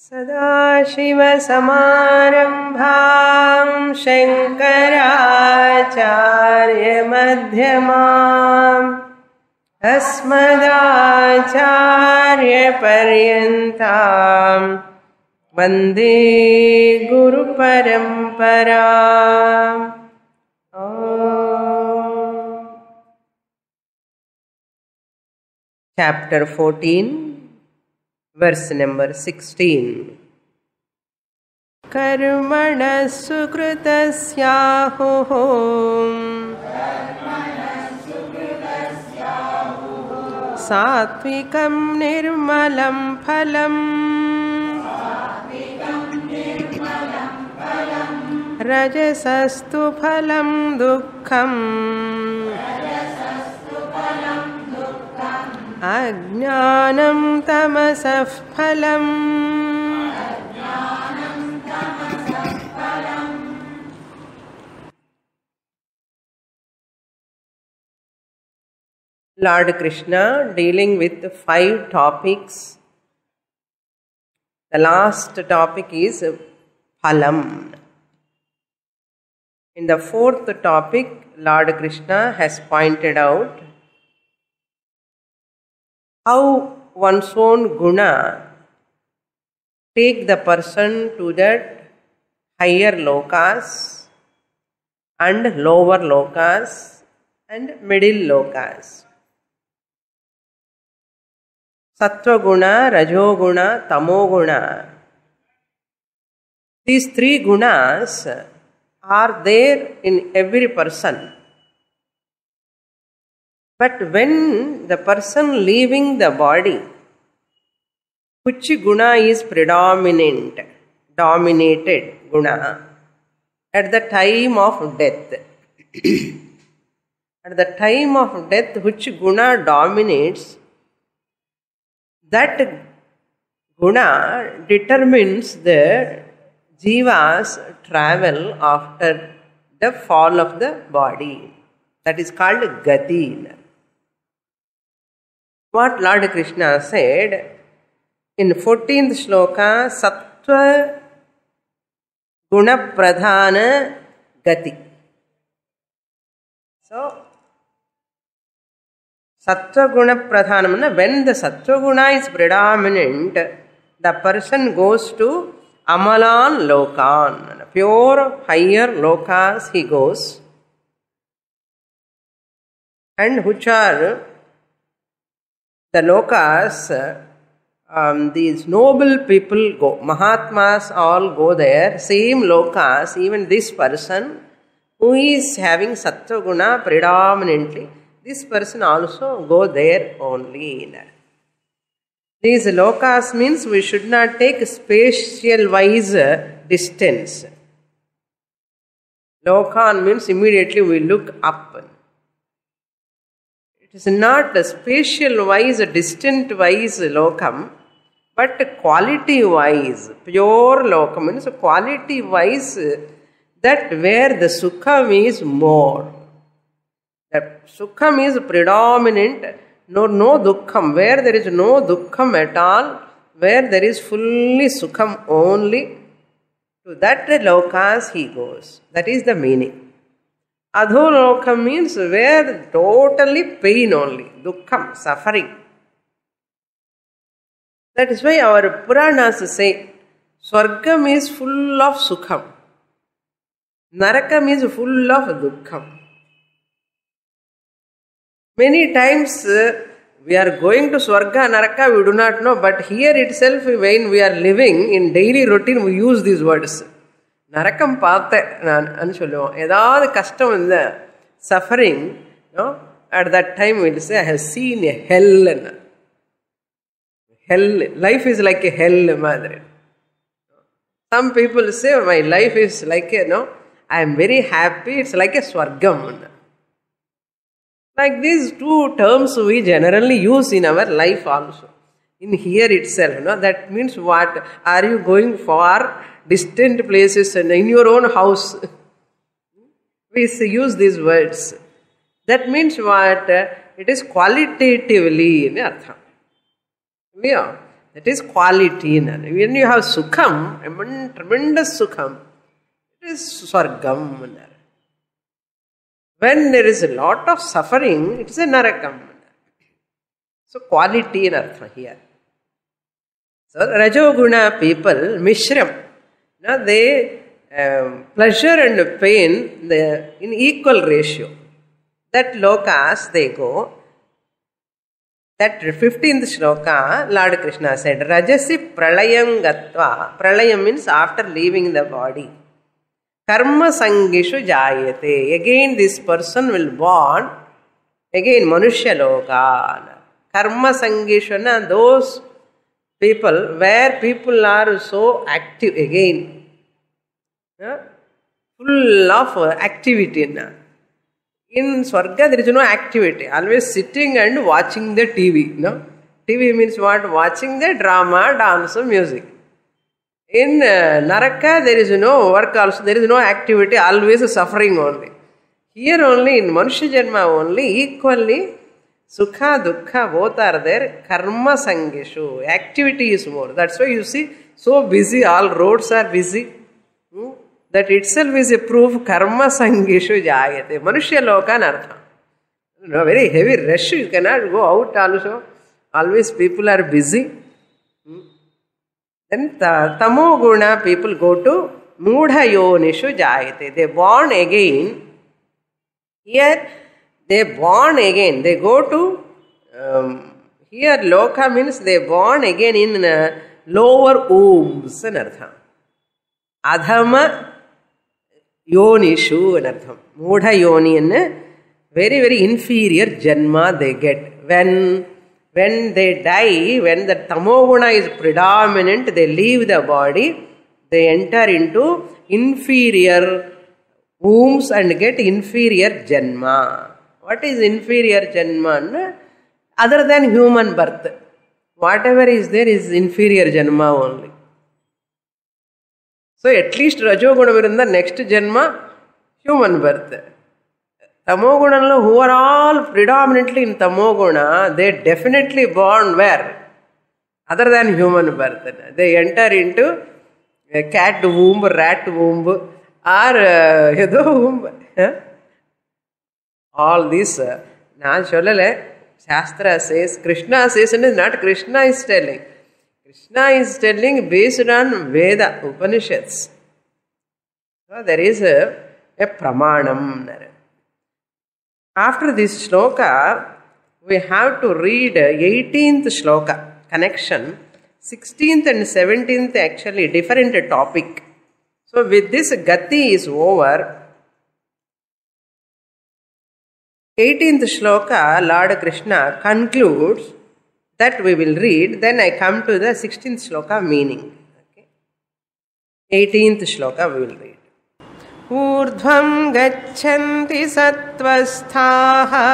सदाशिवसमारम्भां शङ्कराचार्यमध्यमाम् अस्मदाचार्यपर्यन्तां वन्दे गुरुपरम्पराम्। Chapter 14, verse number 16. कर्मणः सुकृतस्याहुः सात्विकं निर्मलं फलम् रजसस्तु फलं दुःखम् अज्ञानं तमसः फलम्। Lord Krishna dealing with 5 topics. The last topic is phalam. In the 4th topic, Lord Krishna has pointed out how one's own guna take the person to that higher lokas and lower lokas and middle lokas. Sattva guna, rajo guna, tamo guna. These 3 gunas are there in every person. But when the person leaving the body, which guna is dominated guna at the time of death? At the time of death, which guna dominates, that guna determines the jiva's travel after the fall of the body. That is called gati. What Lord Krishna said in 14th shloka, sattva guna pradhana gati. So, sattva guna pradhanam, when the sattva guna is predominant, the person goes to amalan lokan, pure higher lokas he goes, and which are the lokas, these noble people go, Mahatmas all go there, same lokas, even this person who is having sattva guna predominantly, this person also go there only. These lokas means we should not take spatial wise distance. Lokan means immediately we look up. It is not a spatial wise, distant wise lokam, but quality wise, pure lokam means quality wise, that where the sukham is more. The sukham is predominant, no dukkham. Where there is no dukkham at all, where there is fully sukham only, to that lokas he goes. That is the meaning. Adholokam means where totally pain only, dukkham, suffering. That is why our Puranas say, Swargam is full of sukham, Narakam is full of dukkham. Many times we are going to Swarga, Naraka, we do not know, but here itself when we are living in daily routine, we use these words. Narakam paatha nu solluvom. Edavadhu kashtam indha suffering, at that time we will say, I have seen a hell. Hell, life is like a hell, madre. Some people say, my life is like I am very happy, it's like a Swargam. Like these 2 terms we generally use in our life also. In here itself, that means what? Are you going far, distant places and in your own house? We use these words. That means what? It is qualitatively in artham. Yeah. That is quality. When you have sukham, tremendous sukham, it is swargam. When there is a lot of suffering, it is a narakam. So quality in artha here. So Rajoguna people, Mishram, they pleasure and pain in equal ratio. That lokas they go. That 15th shloka, Lord Krishna said, Rajasi pralayam gatva. Pralayam means after leaving the body. Karma sangishu jayate. Again this person will born. Again Manushya loka. Karma sangishu, those people where people are so active again. Full of activity. In Swarga, there is no activity. Always sitting and watching the TV. TV means what? Watching the drama, dance, music. In Naraka, there is no work also. There is no activity. Always suffering only. Here only, in Manushya Janma only, equally, Sukha, Dukkha, both are there. Karma Sangeshu. Activity is more. That's why you see, so busy, all roads are busy. That itself is a proof karma sangishu jayate. Manushya loka nartha. Very heavy rush, you cannot go out also. Always people are busy. Then tamo guna people go to mudha yonishu jayate. They born again. Here they born again. They go to here loka means they born again in lower wombs. Adhama Yonishu anartham. Mudha yoni and very, very inferior janma they get. When they die, when the tamoguna is predominant, they leave the body, they enter into inferior wombs and get inferior janma. What is inferior janma? Other than human birth. Whatever is there is inferior janma only. So at least Rajoguna in the next Janma, human birth. Tamoguna, who are all predominantly in Tamoguna, they definitely born where? Other than human birth. They enter into a cat womb, rat womb, or Hedo womb. All this. Shastra says, Krishna says, and not Krishna is telling. Krishna is telling based on Veda, Upanishads. So there is a pramanam. After this shloka, we have to read 18th shloka, connection. 16th and 17th actually different topic. So with this Gati is over. 18th shloka, Lord Krishna concludes that we will read, then I come to the 16th shloka meaning. Okay. 18th shloka we will read. Urdhvam gacchanti sattvasthaha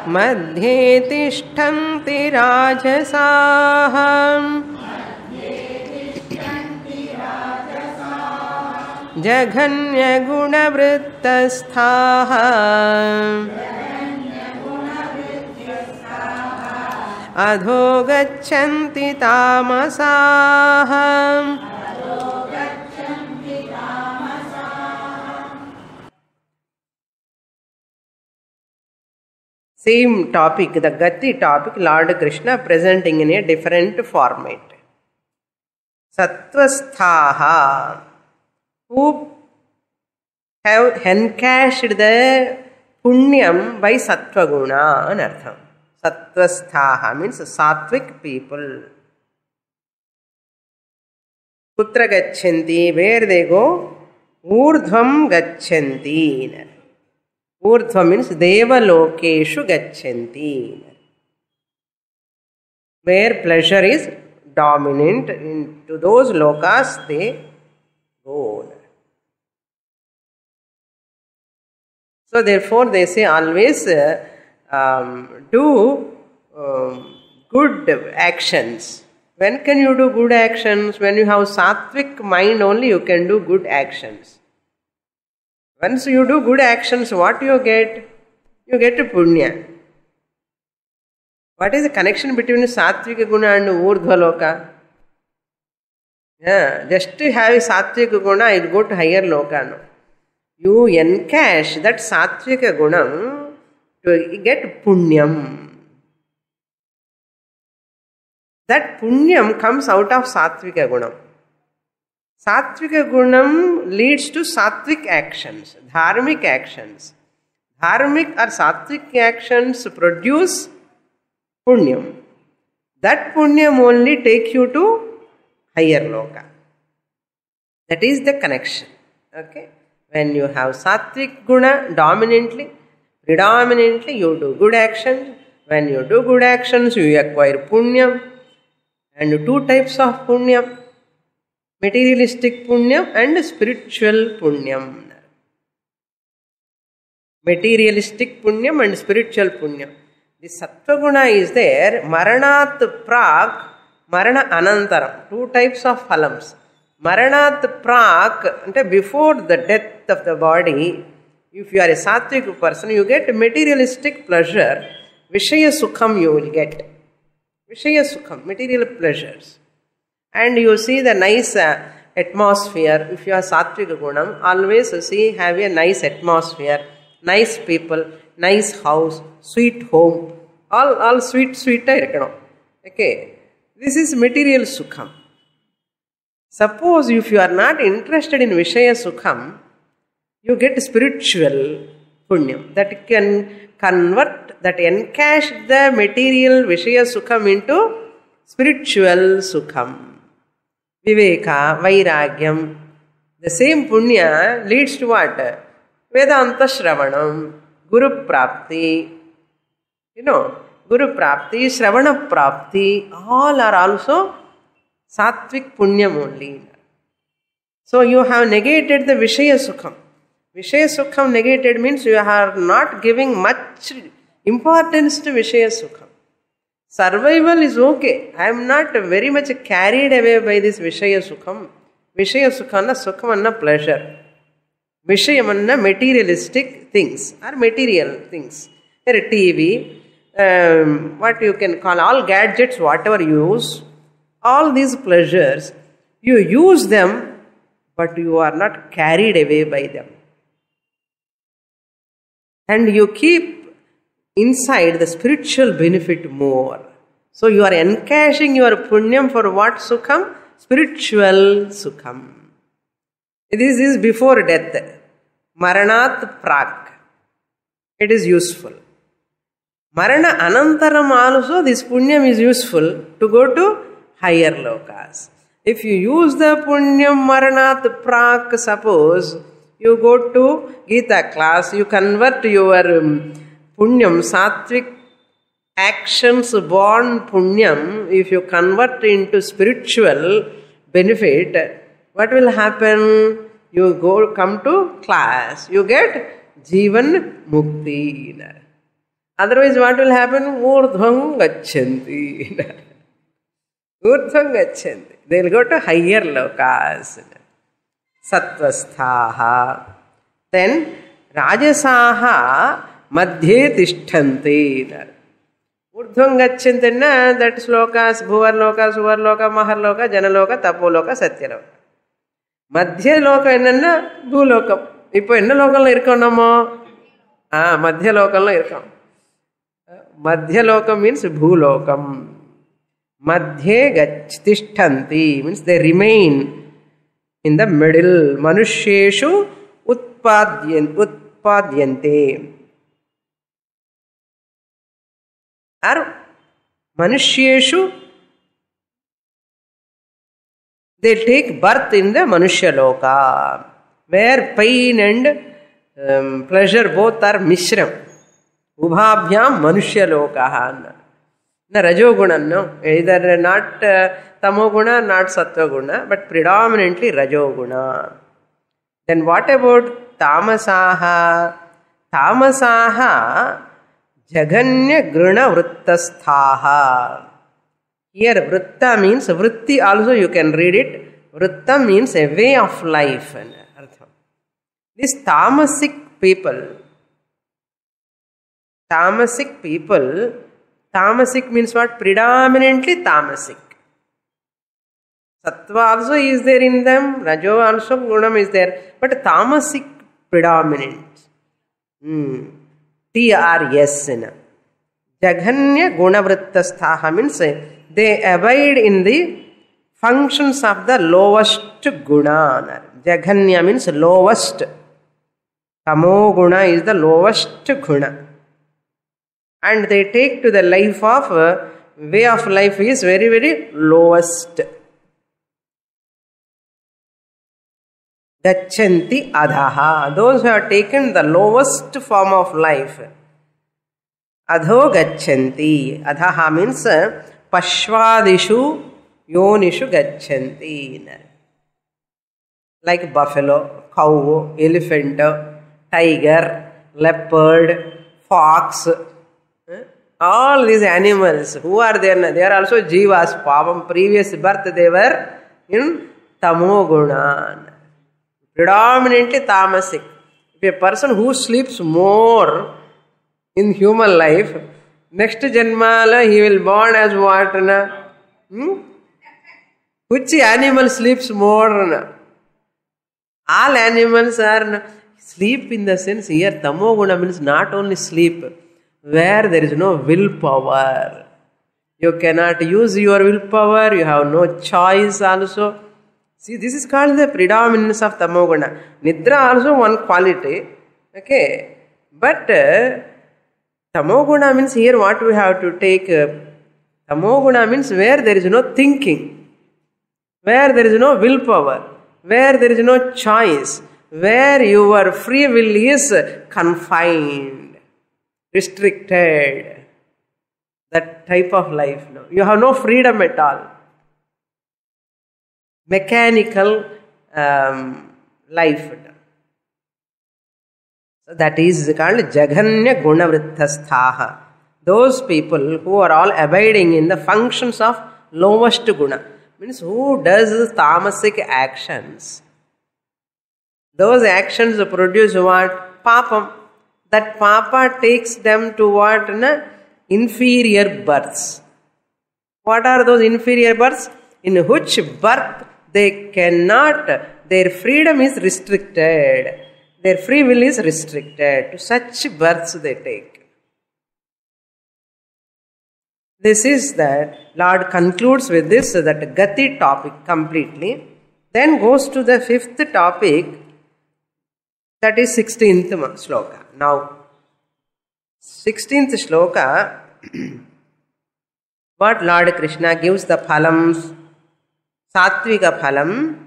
madhye tishtanti rajasaha Jaghanya guna vrittasthaha adho gacchanti tamasaha. Same topic, the Gati topic, Lord Krishna presenting in a different format. Sattvasthaha, who have encashed the punyam by sattva guna anartham. Sattvasthaha means sattvic people. Putra gacchanti, where they go? Urdhvam gacchanti. Urdhva means deva lokeshu gacchanti. Where pleasure is dominant, into those lokas they go. So therefore they say always do good actions. When can you do good actions? When you have sattvic mind only you can do good actions. Once you do good actions, what you get? You get a punya. What is the connection between Satvika Guna and Urdhva Loka? Yeah, just to have Satvika Guna, I will go to higher Loka. No. You encash that Satvika Gunam to get Punyam. That Punyam comes out of Satvika Gunam. Satvika Gunam leads to Satvik actions, Dharmic actions. Dharmic or Satvik actions produce Punyam. That Punyam only take you to higher Loka. That is the connection. Okay? When you have Satvik Guna dominantly, predominantly, you do good actions. When you do good actions, you acquire Punyam. And two types of Punyam. Materialistic Punyam and spiritual Punyam. Materialistic Punyam and spiritual Punyam. The Sattva Guna is there. Maranat Prak, Marana Anantaram. Two types of phalams. Maranat Prak, before the death of the body, if you are a Sattvic person, you get materialistic pleasure. Vishaya Sukham you will get. Vishaya Sukham, material pleasures. And you see the nice atmosphere. If you are Satvika Gunam, always have a nice atmosphere, nice people, nice house, sweet home. All sweet. Okay. This is material Sukham. Suppose if you are not interested in Vishaya Sukham, you get spiritual Punyam that can convert, that encash the material Vishaya Sukham into spiritual Sukham. Viveka, Vairagyam. The same Punya leads to what? Vedanta Shravanam, Guru Prapti. Guru Prapti, Shravana Prapti, all are also Satvik Punyam only. So you have negated the Vishaya Sukham. Vishaya Sukham negated means you are not giving much importance to Vishaya Sukham. Survival is okay. I am not very much carried away by this Vishaya Sukham. Vishaya Sukhanna Sukhamanna pleasure. Vishayamanna materialistic things or material things. Here a TV, what you can call all gadgets, whatever you use, all these pleasures, you use them, but you are not carried away by them. And you keep inside the spiritual benefit more. So you are encashing your punyam for what sukham? Spiritual sukham. This is before death. Maranat prak. It is useful. Marana anantaram also this punyam is useful to go to higher lokas. If you use the punyam maranat prak, suppose you go to Gita class, you convert your punyam, sattvic actions born punyam, if you convert into spiritual benefit, what will happen? You come to class, you get Jivan Mukti. Otherwise, what will happen? Urdhvam gachanti. Urdhvam gachanti. They will go to higher lokas. Sattvasthaha. Then, Rajasaha madhye tishthanti. Urdhvam gachanti na, that slokas, bhuvarloka, suvarloka, maharloka, janaloka, tapoloka, satyaloka. Madhya loka enna bhulokam. Ipo enna lokamla irukkom nammo? Madhya lokamla irukkom. Madhya lokam means bhulokam. Madhye tishthanti means they remain in the middle. Manusheshu utpadyante. Or Manusheshu, they take birth in the Manushya Loka, where pain and pleasure both are mishram. Ubhabhyam Manushya Loka. Na Rajoguna, no. Either not Tamoguna, not Sattva-guna, but predominantly Rajoguna. Then what about Tamasaha? Tamasaha Jaganya Gruna Vrittasthaha. Here Vritta means, Vritti also you can read it. Vritta means a way of life. These tamasic people, Tamasic means what? Predominantly tamasic. Sattva also is there in them, Rajo also, Gunam is there, but tamasic predominant. TRS. Jaghanya Gunavrittasthaha means they abide in the functions of the lowest guna. Jaghanya means lowest. Tamo guna is the lowest guna. And they take to the life of, way of life is very, very lowest. Gachanti adhaha. Those who have taken the lowest form of life. Adho gachanti. Adhaha means pashvadishu yonishu gachanti. Like buffalo, cow, elephant, tiger, leopard, fox. All these animals, who are there? They are also jivas. Pavam, previous birth they were in tamoguna. Predominantly tamasic. If a person who sleeps more in human life, next janmala he will born as what? Which animal sleeps more? All animals are sleep in the sense here. Tamoguna means not only sleep, where there is no willpower. You cannot use your willpower, you have no choice also. See, this is called the predominance of tamoguna. Nidra also one quality. Okay. But tamoguna means here what we have to take. Tamoguna means where there is no thinking, where there is no willpower, where there is no choice, where your free will is confined, restricted. That type of life. No. You have no freedom at all. Mechanical life. So that is called Jaghanya Gunavrittasthaha. Those people who are all abiding in the functions of lowest guna. Means who does tamasic actions. Those actions produce what? Papam. That papa takes them to what? Inferior births. What are those inferior births? In which birth they cannot, their freedom is restricted. Their free will is restricted. To such births they take. This is that Lord concludes with this, that Gati topic completely. Then goes to the fifth topic, that is 16th shloka. Now, 16th shloka, what Lord Krishna gives the phalams, Sattvika phalam,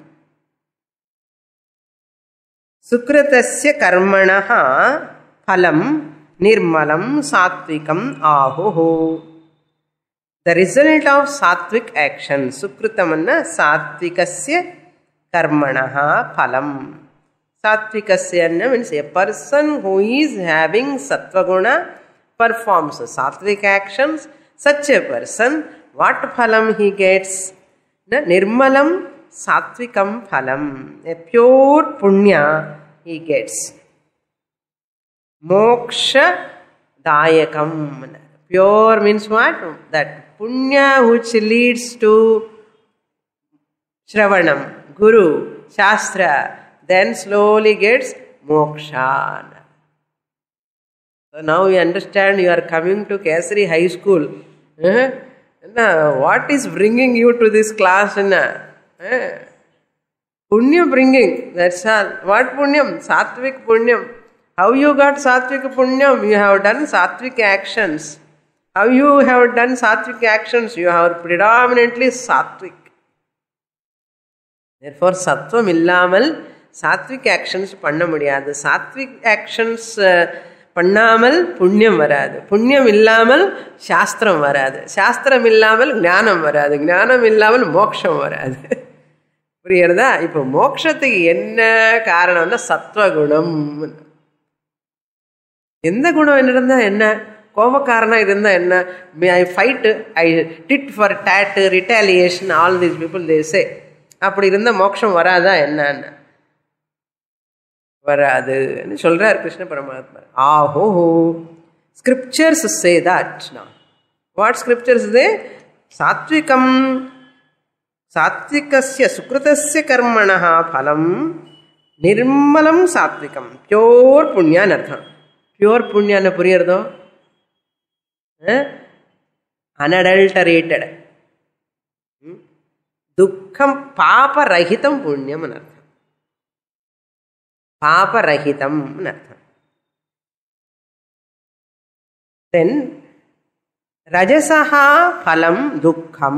Sukritasya karmanaha phalam nirmalam sattvikam ahuhu. The result of sattvic action, Sukritamana sattvikasya karmanaha phalam. Sattvikasya means a person who is having sattvaguna performs sattvic actions. Such a person, what phalam he gets? Nirmalam sattvikam phalam. A pure punya he gets. Moksha dayakam. Pure means what? That punya which leads to Shravanam, Guru, Shastra, then slowly gets moksha. So now you understand, you are coming to Kesari High School. What is bringing you to this class? Punya bringing, that's all. What punyam? Sattvik punyam. How you got sattvik punyam? You have done sattvic actions. How you have done sattvic actions? You have predominantly sattvic. Therefore, sattvam illamal sattvic actions panna mudiyadu. Sattvic actions பண்ணாமல் புண்ணியம் வராது. புண்ணியம் இல்லாமல் சாஸ்திரம் வராது. சாஸ்திரம் இல்லாமல் ஞானம் வராது. ஞானம் இல்லாமல் மோட்சம் வராது. புரியுறதா? இப்போ மோட்சத்துக்கு என்ன காரணம்னா சத்வகுணம். எந்த குணம் இருந்தா என்ன? கோபக்காரனா இருந்தா என்ன? I fight, I tit for tat, retaliation, all these people they say. அப்படி இருந்தா மோட்சம் வராதா என்னன்னு? வராது சொல்றார் கிருஷ்ண பரமாத்மா. ஆஹோ, scriptures say that. What scriptures they? Satvikam, Satvikasya Sukrutasya Karmanaha Phalam Nirmalam Satvikam. Pure Punya Nartha. Pure Punya na Puriyardo. Unadulterated. Dukkham Papa Rahitam Punyam Nartha. Papa Rahitam Nartha. Then Rajasaha Phalam Dukkham.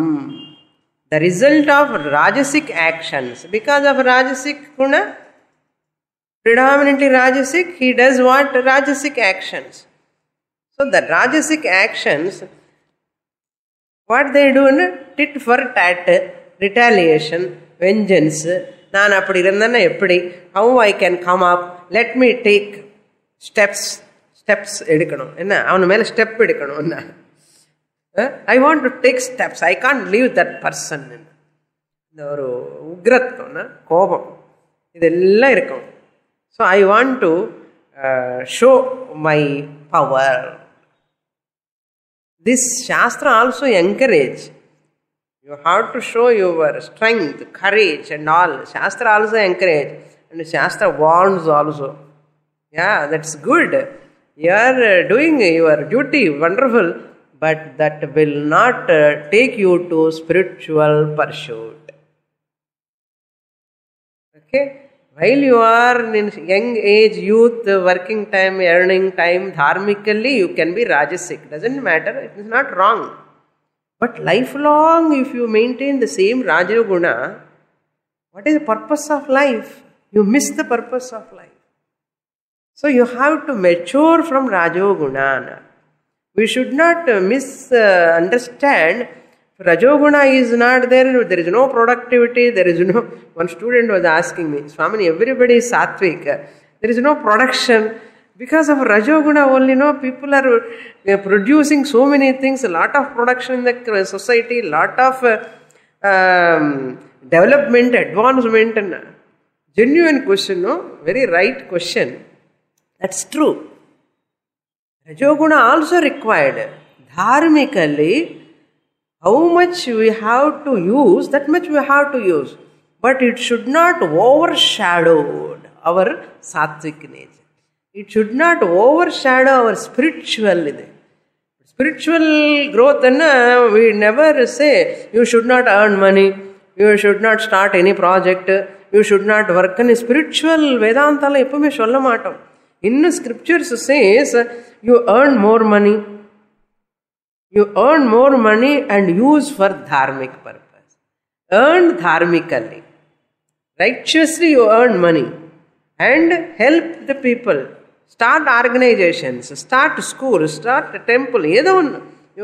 The result of Rajasic actions. Because of Rajasic Guna, predominantly Rajasic, he does what? Rajasic actions. So the Rajasic actions, what they do? Tit for tat, retaliation, vengeance. Naan appadi irundana eppadi, how I can come up, let me take steps edukano. Enna avanu mele step edukano enna. I want to take steps. I can't leave that person. So I want to show my power. This Shastra also encourage. You have to show your strength, courage and all. Shastra also encourage. And Shastra warns also. Yeah, that's good. You are doing your duty, wonderful. But that will not take you to spiritual pursuit. Okay? While you are in young age, youth, working time, earning time, dharmically, you can be Rajasic. Doesn't matter. It is not wrong. But lifelong, if you maintain the same Rajaguna, what is the purpose of life? You miss the purpose of life. So you have to mature from Rajoguna. We should not misunderstand. Rajoguna is not there. There is no productivity. There is no. One student was asking me, Swamini, everybody is sattvic. There is no production. Because of Rajoguna only, people are producing so many things. A lot of production in the society. A lot of development, advancement. And genuine question, very right question. That's true. Rajoguna also required. Dharmically, how much we have to use, that much we have to use. But it should not overshadow our sattvic nature. It should not overshadow our spiritual. Spiritual growth, we never say, you should not earn money, you should not start any project, you should not work. Spiritual Vedanta la eppume solla maatam. In scriptures says, you earn more money. You earn more money and use for dharmic purpose. Earn dharmically. Righteously you earn money. And help the people. Start organizations. Start school. Start a temple. You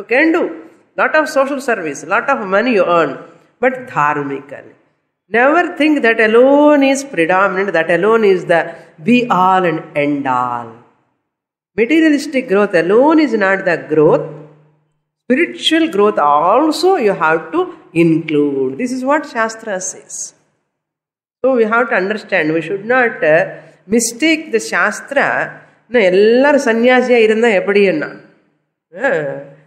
can do. Lot of social service. Lot of money you earn. But dharmically. Never think that alone is predominant, that alone is the be-all and end-all. Materialistic growth alone is not the growth. Spiritual growth also you have to include. This is what Shastra says. So we have to understand, we should not mistake the Shastra. Ellar sannyasiya irundha eppadi enna.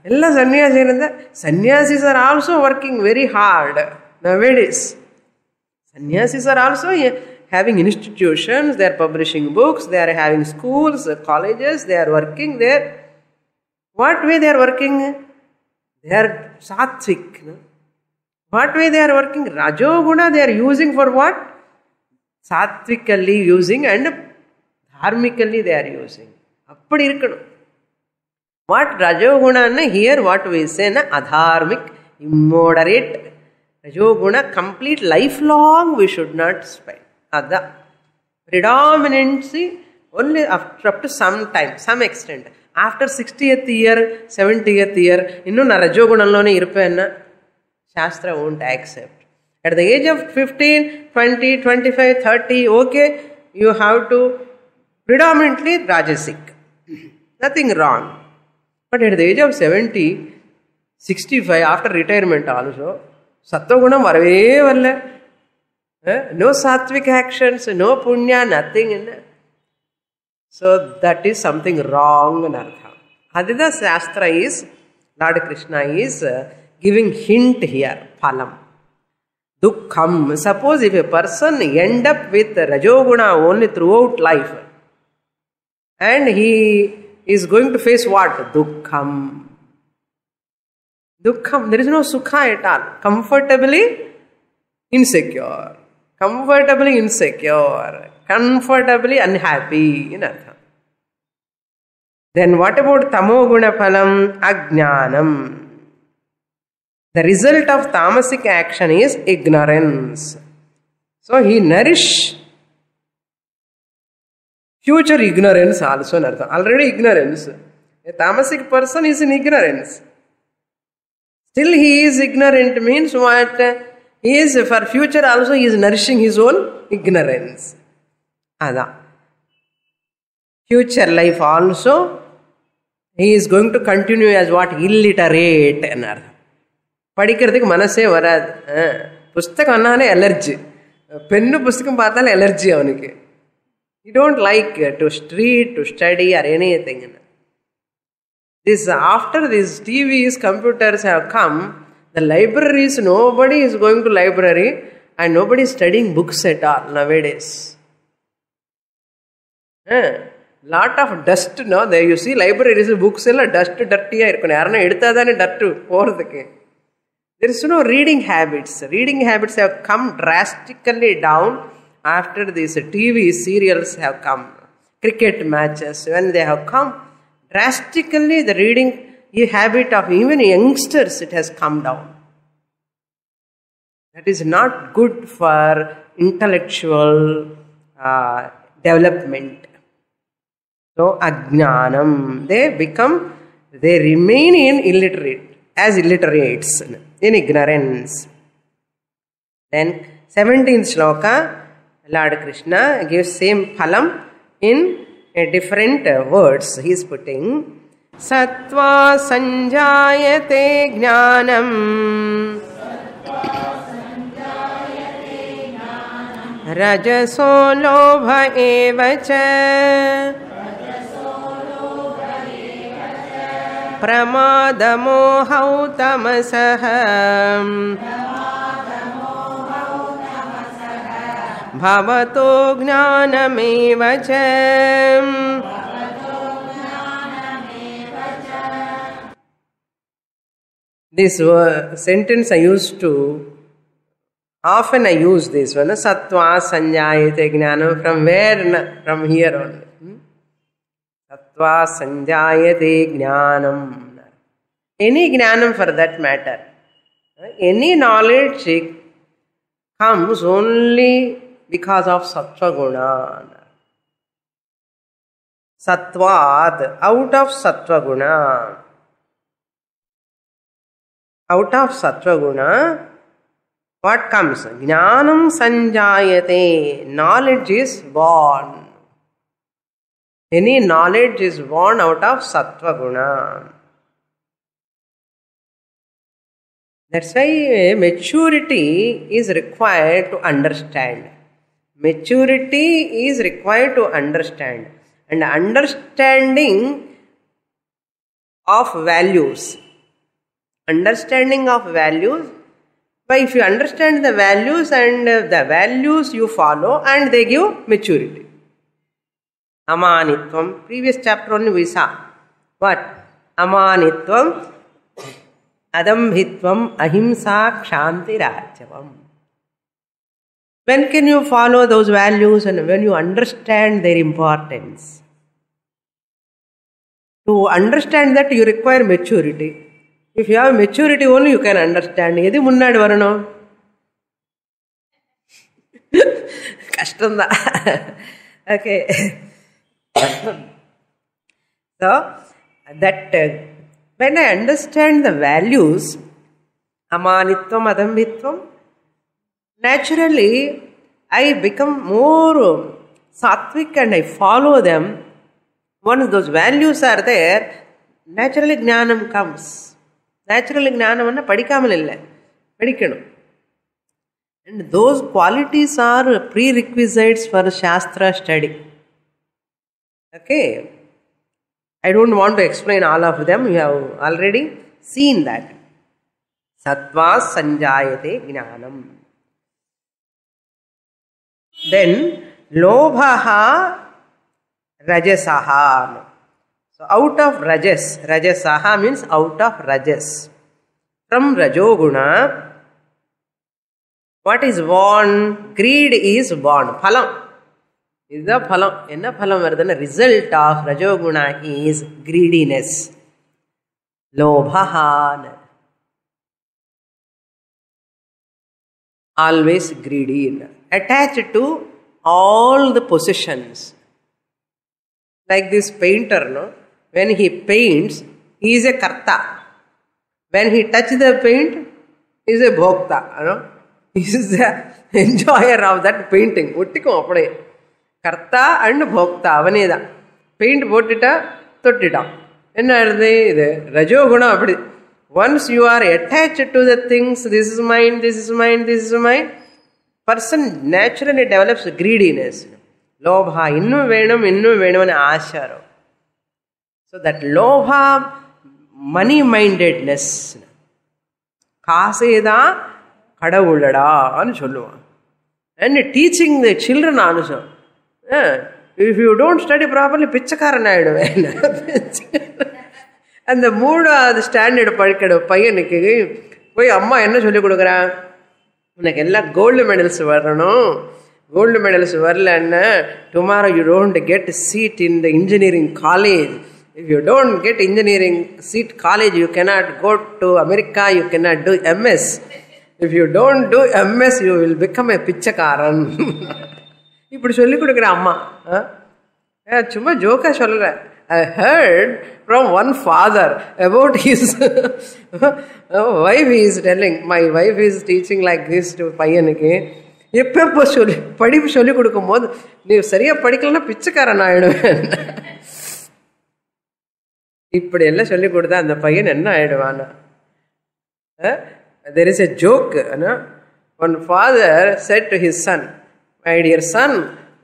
Ella sannyasiya irundha. Sannyasis are also working very hard nowadays. Sannyasis are also having institutions, they are publishing books, they are having schools, colleges, they are working there. What way they are working? They are sattvic. What way they are working? Rajoguna they are using for what? Sattvically using and dharmically they are using. Appadi irukkanum. What Rajoguna here what we say adharmic, immoderate. Rajoguna, complete lifelong we should not spend. Ada. Predominancy only up to some time, some extent. After 60th year, 70th year, innu na Rajogunallone iruppenna, Shastra won't accept. At the age of 15, 20, 25, 30, okay, you have to predominantly Rajasic. Nothing wrong. But at the age of 70, 65, after retirement also, Sattvagunam varave valle. No sattvic actions, no punya, nothing. So that is something wrong in Artha. Adida Shastra is Lord Krishna is giving hint here, phalam. Dukkham. Suppose if a person end up with Rajoguna only throughout life, and he is going to face what? Dukkham. Dukkham. There is no sukha at all. Comfortably insecure. Comfortably insecure. Comfortably unhappy. In artha. Then what about tamoguna phalam? Ajnanam. The result of tamasic action is ignorance. So he nourish future ignorance also. Already ignorance. A tamasic person is in ignorance. Still he is ignorant means what? He is for future also he is nourishing his own ignorance. Ada. Future life also he is going to continue as what? Illiterate. படிக்கிறதுக்கு மனசே வராது. புஸ்தகம் அண்ணானே allergy. பெண்ணு புஸ்தகம் பார்த்தாலே allergy அவனுக்கு. He don't like to read, to study or anything. This after these TVs, computers have come, the libraries, nobody is going to library and nobody is studying books at all nowadays. Lot of dust, no? There you see libraries, books, dust, dirty. There is no reading habits. Reading habits have come drastically down after these TV serials have come. Cricket matches, when they have come, drastically the reading habit of even youngsters, it has come down. That is not good for intellectual development. So, ajnanam, they remain in as illiterates, in ignorance. Then, 17th shloka, Lord Krishna gives same phalam in different words. He is putting, Sattva sanjayate jnanam Rajaso lobha evacha Pramadamo tamasaham Bhavato jnanamevacham. This sentence I used to, often I use this one, Sattva sanjayate jnanam. From where? From here only. Sattva sanjayate jnanam. Any jnanam for that matter. Any knowledge comes only because of sattva guna. Sattvad, out of sattva guna. Out of sattva guna, what comes? Jnanam sanjayate. Knowledge is born. Any knowledge is born out of sattva guna. That's why maturity is required to understand. Maturity is required to understand. And understanding of values. Understanding of values. But if you understand the values and the values you follow, and they give maturity. Amanitvam. Previous chapter only we saw. What? Amanitvam, Adambhitvam, Ahimsa, Kshanti, Rajavam. When can you follow those values and when you understand their importance? To understand that you require maturity. If you have maturity only you can understand. Edu munnadi varano? Kashtanda. Okay. So, that when I understand the values, amanitvam, adambhitvam, naturally I become more sattvic and I follow them. Once those values are there, naturally jnanam comes. Naturally jnanam anna padikamal illa. Padikkanum. And those qualities are prerequisites for Shastra study. Okay. I don't want to explain all of them. You have already seen that. Sattva sanjayate jnanam. Then lobhaha rajasaha. So out of rajas, rajasaha means out of rajas. From rajoguna, what is born? Greed is born. Phalam. Is the phalam. Enna phalam varudana? Result of rajoguna is greediness. Lobhaha. Always greedy. Attached to all the possessions. Like this painter, no? When he paints, he is a karta. When he touches the paint, he is a bhokta. No? He is the enjoyer of that painting. Karta and bhokta. Avaneda. Paint potita, tottita. Rajoguna. Once you are attached to the things, this is mine, this is mine, this is mine, person naturally develops greediness. Lobha, innu venam and asharo. So that lobha, money-mindedness. Kaseda kadavulada anu solluva. And teaching the children also. If you don't study properly, pichakaran. And the mood the standard பையனுக்கு போய் அம்மா என்ன சொல்லி கொடுக்குறா, உனக்கு எல்லாம் gold medals வரணும், gold medals வரலன்னா tomorrow you don't get a seat in the engineering college. If you don't get engineering seat college, you cannot go to America, you cannot do MS. If you don't do MS, you will become a பிச்சைக்காரன். இப்படி சொல்லி கொடுக்குற அம்மா. சும்மா ஜோக்கா சொல்றேன். I heard from one father about his wife. He is telling, my wife is teaching like this to பையனுக்கு. எப்போ சொல்லி படிப்பு சொல்லி கொடுக்கும் போது நீ சரியா படிக்கலன்னா பிச்சைக்காரன் ஆயிடுவேன். இப்படி எல்லாம் சொல்லி கொடுத்தா அந்த பையன் என்ன ஆயிடுவானா? There is a joke. One father said to his son, my dear son,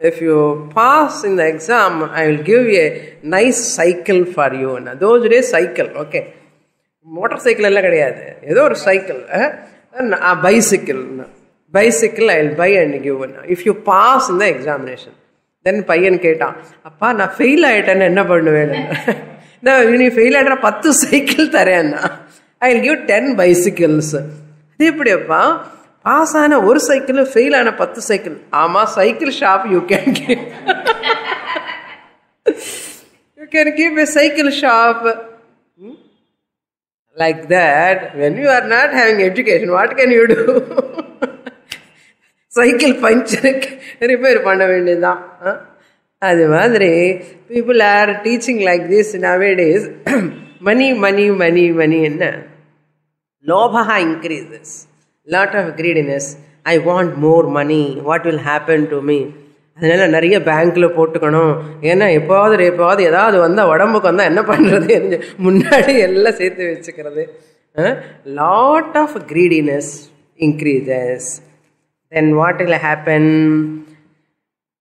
if you pass in the exam, I will give you a nice cycle for you. Those days cycle, okay. Motorcycle ella kadiyadu. Edho or cycle, a bicycle. Bicycle I will buy and give. If you pass in the examination. Then paiyan keta, appa na fail aayitana enna pannuven? Na you fail aayitana 10 cycle tharena. I will give 10 bicycles. Adu eppadi appa? Pass on a cycle, fail on a 10 cycle. Ama cycle shop you can give. You can give a cycle shop. Like that, when you are not having education, what can you do? Cycle puncture repair panna vendiyadha. Adu madri people are teaching like this nowadays. Money enna. Lobha increases. Lot of greediness. I want more money. What will happen to me? அதனால நிறைய பேங்க்ல போட்டுக்கணும். ஏன்னா எப்போது ஏதாவது வந்தா உடம்புக்கு வந்தா என்ன பண்றது? முன்னாடி எல்லாம் சேர்த்து வச்சுக்கிறது. Lot of greediness increases. Then what will happen?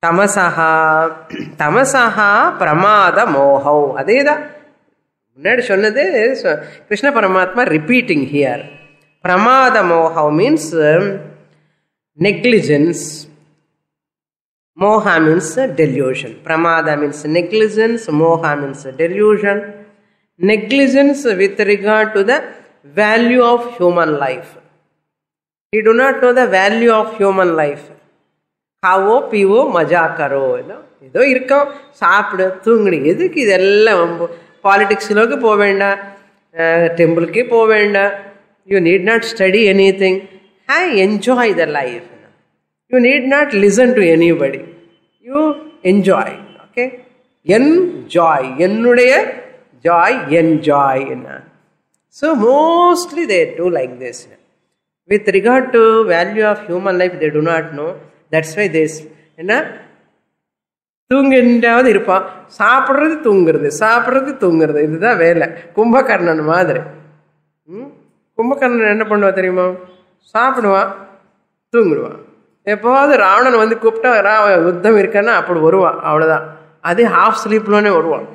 Tamasaha pramada mohau. அதேதான் முன்னாடி சொன்னது கிருஷ்ண பரமாத்மா repeating here. Pramada moha means negligence. Moha means delusion. Pramada means negligence. Moha means delusion. Negligence with regard to the value of human life. We do not know the value of human life. Kavo, pivo, maja karo. Ido irkam, saapdu, thungdi. Edukku idella politics loge povenda, temple ke povenda. You need not study anything. I enjoy the life. You need not listen to anybody. You enjoy. Okay? Enjoy. Ennudaya joy, enjoy. So mostly they do like this. With regard to value of human life, they do not know. That's why this. தூங்கின்றாவது இருப்பான். சாப்பிட்றது தூங்குறது இதுதான் வேலை. கும்பகர்ணன் மாதிரி. கும்பகர்ணன் என்ன பண்ணுவா தெரியுமா? சாப்பிடுவான், தூங்கிடுவான். எப்போவாவது ராவணன் வந்து கூப்பிட்டா யுத்தம் இருக்கான்னா அப்படி வருவான். அவ்வளோதான். அதே ஹாஃப் ஸ்லீப்லோனே வருவான்.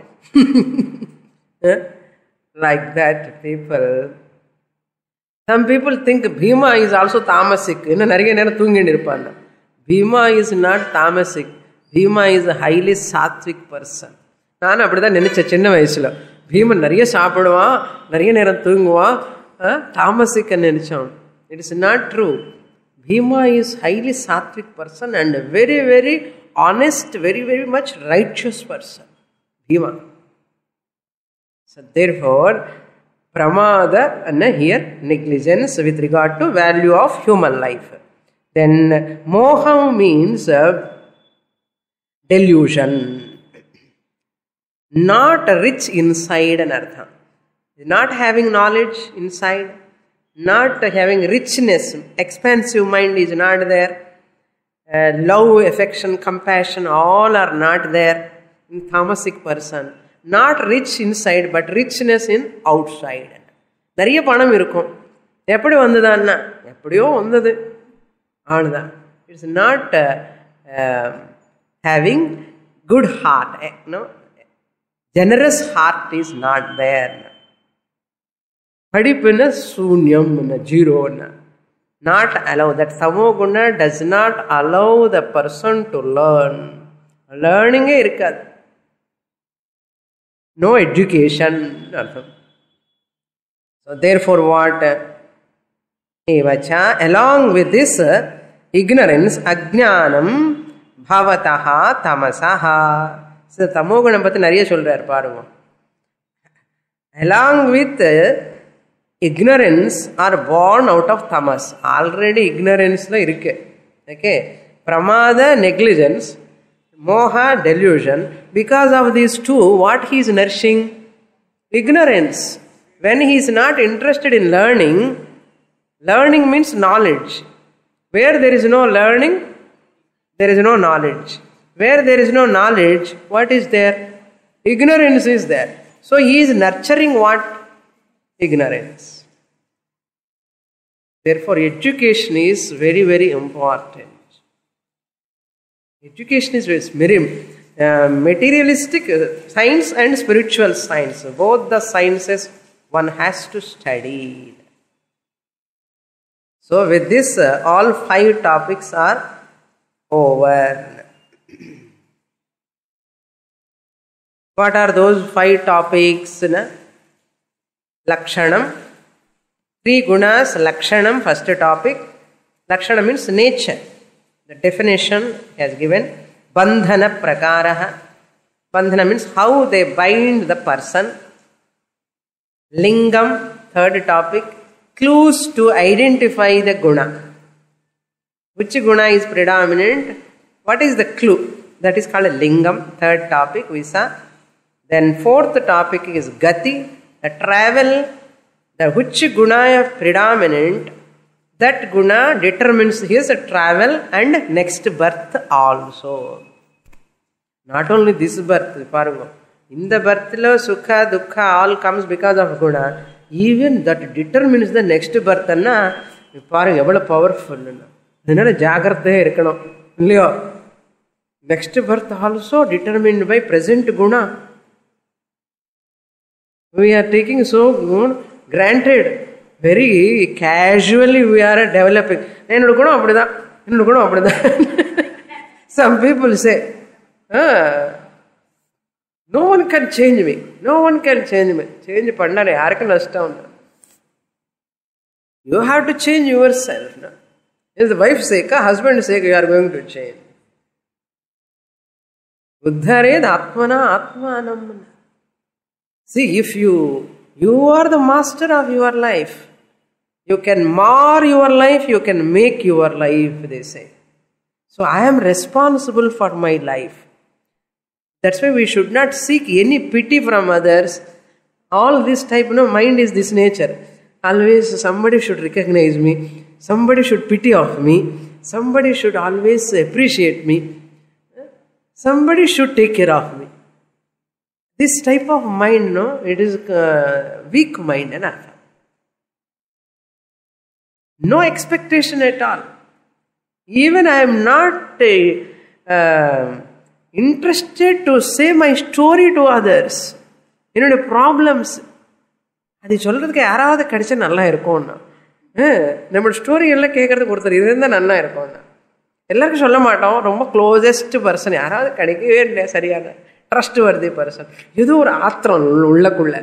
like that people. Some people think Bhima is also tamasic. Bhima is not tamasic. Bhima is a highly sattvic person. நான் அப்படிதான் நினைச்சேன் சின்ன வயசுல. பீமன் நிறைய சாப்பிடுவான், நிறைய நேரம் தூங்குவான், தாமசிக்க நினைச்சோம். It is not true. Bhima is highly sattvic person and a very, very honest, very, very much righteous person. Bhima. So therefore, pramada and here negligence with regard to value of human life. Then moha means delusion. Not rich inside an artha. Not having knowledge inside. Not having richness. Expansive mind is not there. Love, affection, compassion, all are not there in tamasic person. Not rich inside, but richness in outside. நிறைய பணம் இருக்கும். எப்படி வந்ததுன்னா எப்படியோ வந்தது. அவ்வளவுதான். It's not having good heart. No, generous heart is not there. படிப்புன்னா சூன்யம், zero. Not allow. That tamoguna does not allow the person to learn. Learning irukad. No education. So therefore what? Evacha, along with this ignorance, ajnanam bhavataha tamasaha. So tamoguna பத்தி நிறைய சொல்றார் பாருங்க. Along with ignorance are born out of tamas. Already ignorance la irukke. Okay, pramada negligence, moha delusion. Because of these two, what he is nourishing? Ignorance. When he is not interested in learning, learning means knowledge. Where there is no learning, there is no knowledge. Where there is no knowledge, what is there? Ignorance is there. So he is nurturing what? Ignorance. Therefore, education is very, very important. Education is very materialistic science and spiritual science. Both the sciences one has to study. So with this, all 5 topics are over. What are those 5 topics? Lakshanam. 3 gunas, Lakshanam, first topic. Lakshana means nature. The definition has given. Bandhana prakaraha. Bandhana means how they bind the person. Lingam, third topic. Clues to identify the guna. Which guna is predominant? What is the clue? That is called a lingam, third topic, we saw. Then fourth topic is gati, the travel. The which guna is predominant, that guna determines his travel and next birth also. Not only this birth, parungo. In the birth lo sukha, dukkha all comes because of guna. Even that determines the next birth. Parungo, evvala powerful. Adinala jagrathaya irukano. Illaya? Next birth also determined by present guna. We are taking so good. Granted, very casually we are developing. Some people say, no one can change me. No one can change me. Change pannare yaarku nashtam. You have to change yourself. No? If the wife's sake, husband's sake, you are going to change. Uddhared atmana atmanam. See, if you are the master of your life. You can mar your life, you can make your life, they say. So I am responsible for my life. That's why we should not seek any pity from others. All this type, mind is this nature. Always somebody should recognize me. Somebody should pity of me. Somebody should always appreciate me. Somebody should take care of me. This type of mind, it is weak mind. No expectation at all. Even I am not interested to say my story to others. Problems. அது சொல்கிறதுக்கு யாராவது கிடைச்சா நல்லா இருக்கும்னா, நம்ம story எல்லாம் கேட்குறதுக்கு ஒருத்தர் இருந்தால் நல்லா இருக்கும்னா. எல்லாருக்கும் சொல்ல மாட்டோம். ரொம்ப க்ளோசஸ்ட் பர்சன் யாராவது கிடைக்கவே இல்லை, சரியான ட்ரஸ்ட் வர்தி பர்சன். ஏதோ ஒரு ஆத்திரம் உள்ளக்குள்ள,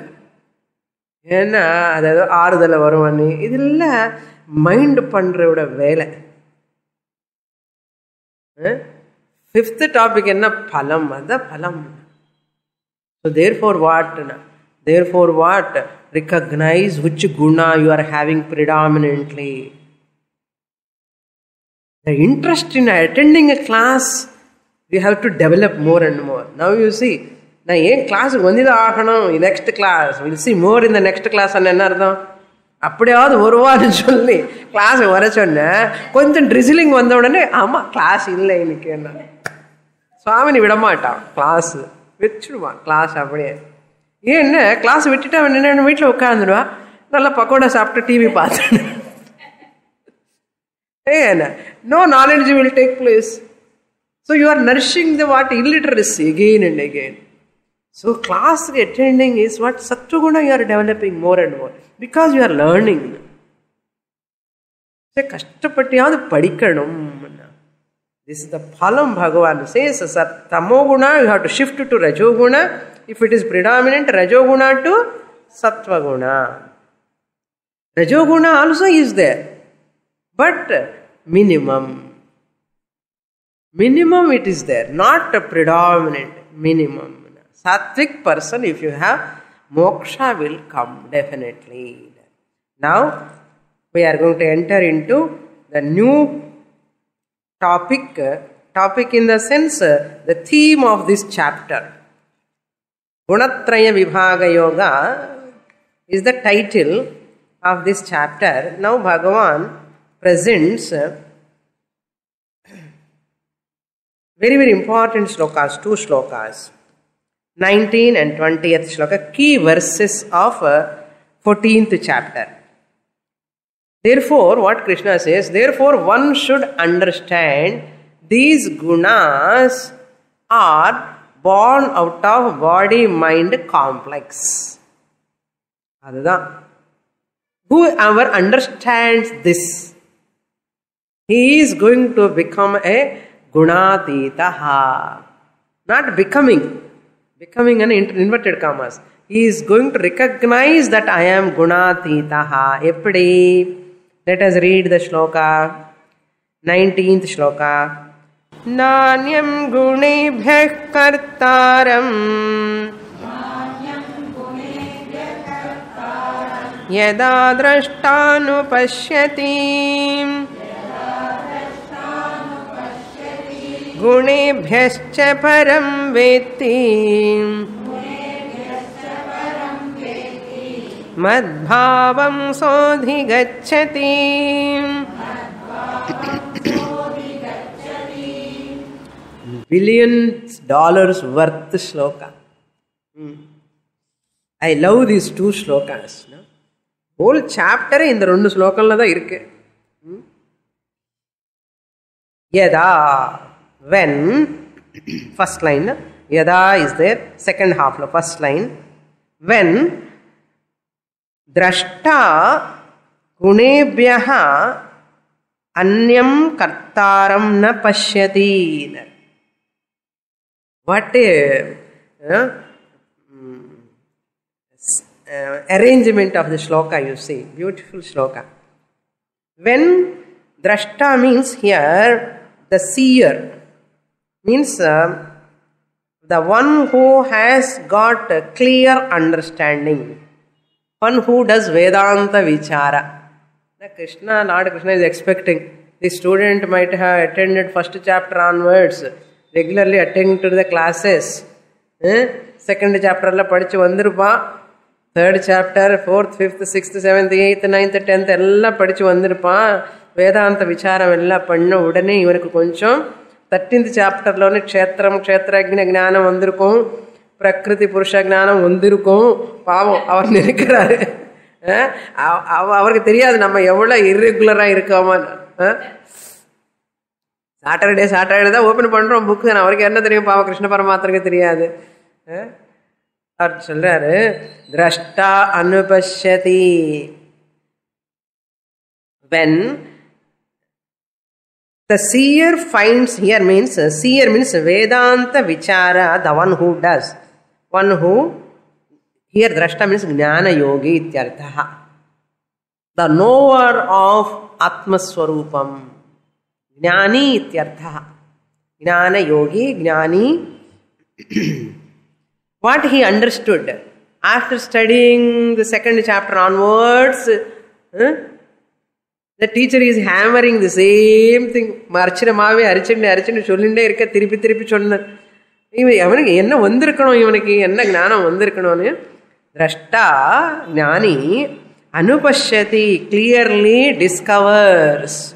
ஏன்னா அதாவது ஆறுதலை வருவானு. இதெல்லாம் மைண்ட் பண்ணுறோட வேலை. 5th டாபிக் என்ன? பலம். அதுதான் பலம். So therefore what? Recognize which guna you are having predominantly. The interest in attending a class, you have to develop more and more. Now you see, நான் ஏன் கிளாஸுக்கு வந்து தான் ஆகணும், next class will see more இந்த next class. என்ன அர்த்தம்? அப்படியாவது வருவான்னு சொல்லி கிளாஸுக்கு வர சொன்னேன். கொஞ்சம் ட்ரிசிலிங் வந்த உடனே ஆமாம் கிளாஸ் இல்லை இன்னைக்கு. என்ன சுவாமினி விடமாட்டான், கிளாஸ் வச்சுடுவான். கிளாஸ் அப்படியே ஏன் கிளாஸ் விட்டுட்டு அவன் என்ன வீட்டில் உட்காந்துடுவான், நல்லா பக்கோடா சாப்பிட்டு டிவி பார்த்துட்டு. No knowledge will take place. So you are nourishing the what? Illiteracy again and again. So class attending is what? Sattva-guna you are developing more and more because you are learning. So kashtapatiyadu padikkanum. This is the phalam Bhagavan says. Tamoguna you have to shift to Rajoguna. If it is predominant, Rajoguna to Sattva-guna. Rajoguna also is there. But minimum it is there, not a predominant, minimum. Sattvic person, if you have, moksha will come definitely. Now we are going to enter into the new topic in the sense, the theme of this chapter. Gunatraya Vibhaga Yoga is the title of this chapter. Now Bhagavan presents very, very important shlokas, 2 shlokas, 19 and 20th shloka, key verses of 14th chapter. Therefore, what Krishna says, therefore one should understand these gunas are born out of body-mind complex. அதுதான். Whoever understands this, he is going to become a gunatitaha. Not becoming an inverted commas. He is going to recognize that I am gunatitaha. Eppadi? Let us read the shloka. 19th shloka. Nanyam gunebhyah kartaram yada drashtanupashyati gunebhyascha param veti madbhavam sodhigacchati. $billions worth shloka. I love these 2 shlokas. Whole chapter இந்த 2 ஸ்லோகம்ல தான் இருக்கு. Yada, when, first line, yada is there, second half, first line, when drashta gunebhyaha anyam kartaram na pashyati. What a arrangement of the shloka, you see, beautiful shloka. When drashta means here the seer, means the one who has got a clear understanding, one who does Vedanta Vichara. Lord Krishna is expecting the student might have attended first chapter onwards, regularly attend to the classes, second chapter la padichu vandiruppa, third chapter, 4th, 5th, 6th, 7th, 8th, 9th, 10th எல்லாம் படிச்சு வந்திருப்பான். வேதாந்த விசாரம் எல்லாம் பண்ண உடனே இவருக்கு கொஞ்சம் 13th சாப்டர்லோనే க்ஷேத்திரம் க்ஷேத்ரஜ்ஞ ஞானம் வந்திருக்கும், பிரகிருதி புருஷ ஞானம் வந்திருக்கும். பாவம் அவர் நினைக்கிறாரு, அவருக்கு தெரியாது நம்ம எவ்வளோ இர்ரெகுலராக இருக்கோமா. சாட்டர்டே தான் ஓப்பன் பண்ணுறோம் புக்கு, அவருக்கு என்ன தெரியும், பாவம் கிருஷ்ண பரமாத்மனுக்கு தெரியாது. அவர் சொல்றாரு, திரஷ்டா அனுபஷ்யதி. When the seer finds, here means, seer means Vedanta Vichara, the one who does. One who, here drashta means Jnana Yogi ityartha. The knower of Atma Swarupam. Jnani ityartha. Jnana Yogi, Jnani. What he understood after studying the second chapter onwards, the teacher is hammering the same thing. Marchinamaave arichinu sollinde irukka thirupi sonnar. Ivanukku enna vandirukano, ivanukku enna gnanam vandirukano. Drashta gnani anupashyati, clearly discovers.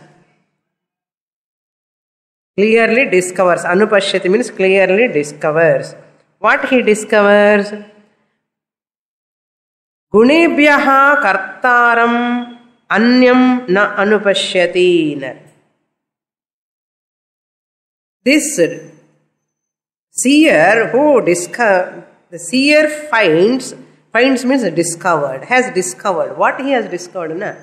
Clearly discovers. Anupashyati means clearly discovers. What he discovers? Gunebhyaha kartaram anyam na anupashyati. This seer who the seer finds means discovered, has discovered. What he has discovered? Na?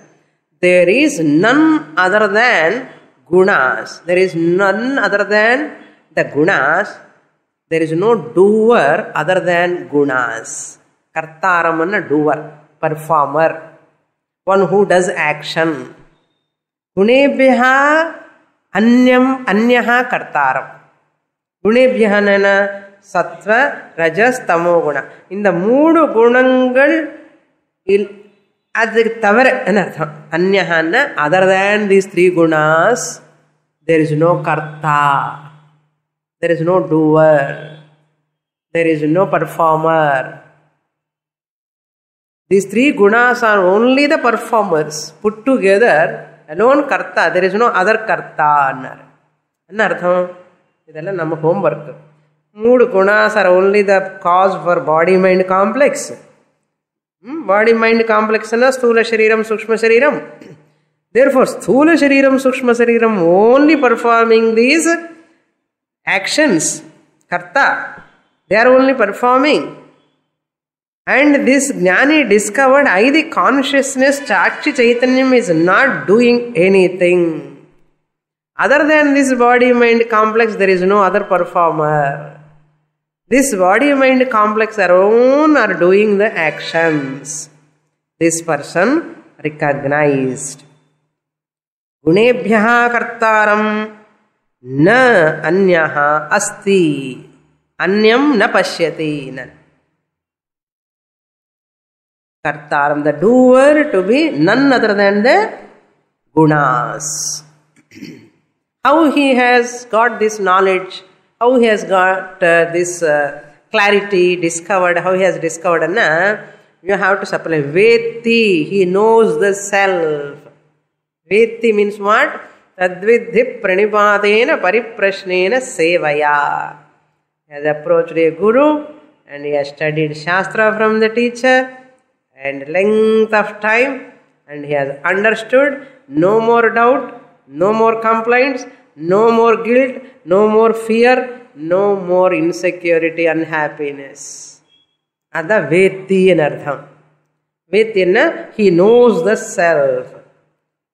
There is none other than gunas. There is none other than the gunas. There is no doer other than gunas. Kartaram is a doer, performer, one who does action. Gunebhyaha anyaha kartaram. Gunebhyaha nana sattva, rajas, tamo guna. இந்த மூணு குணங்கள் அது தவிர என்ன அர்த்தம்? அன்யஹான்னா other than these three gunas, there is no karta. There is no doer. There is no performer. These three gunas are only the performers. Put together, alone karta. There is no other karta. Enna artham? Idella nama homework. Mood gunas are only the cause for body-mind complex. Body-mind complex na sthula shariram, sukshma shariram. Therefore, sthula shariram, sukshma shariram only performing these actions, karta, they are only performing. And this jnani discovered, the consciousness, Chakshi Chaitanyam is not doing anything. Other than this body-mind complex, there is no other performer. This body-mind complex alone are doing the actions. This person recognized. Gunebhyaha kartaram na anyaha asti. Anyam na pashyati. Kartaram, the doer, to be none other than the gunas. How he has got this knowledge, how he has got this clarity discovered, how he has discovered, you have to supply. Veti, he knows the self. Veti means what? Tadvidhi pranipadena pariprashnena sevaya. He has approached a guru and he has studied Shastra from the teacher and length of time, and he has understood. No more doubt, no more complaints, no more guilt, no more fear, no more insecurity, unhappiness. Ada Veti in artham. Veti na, he knows the self.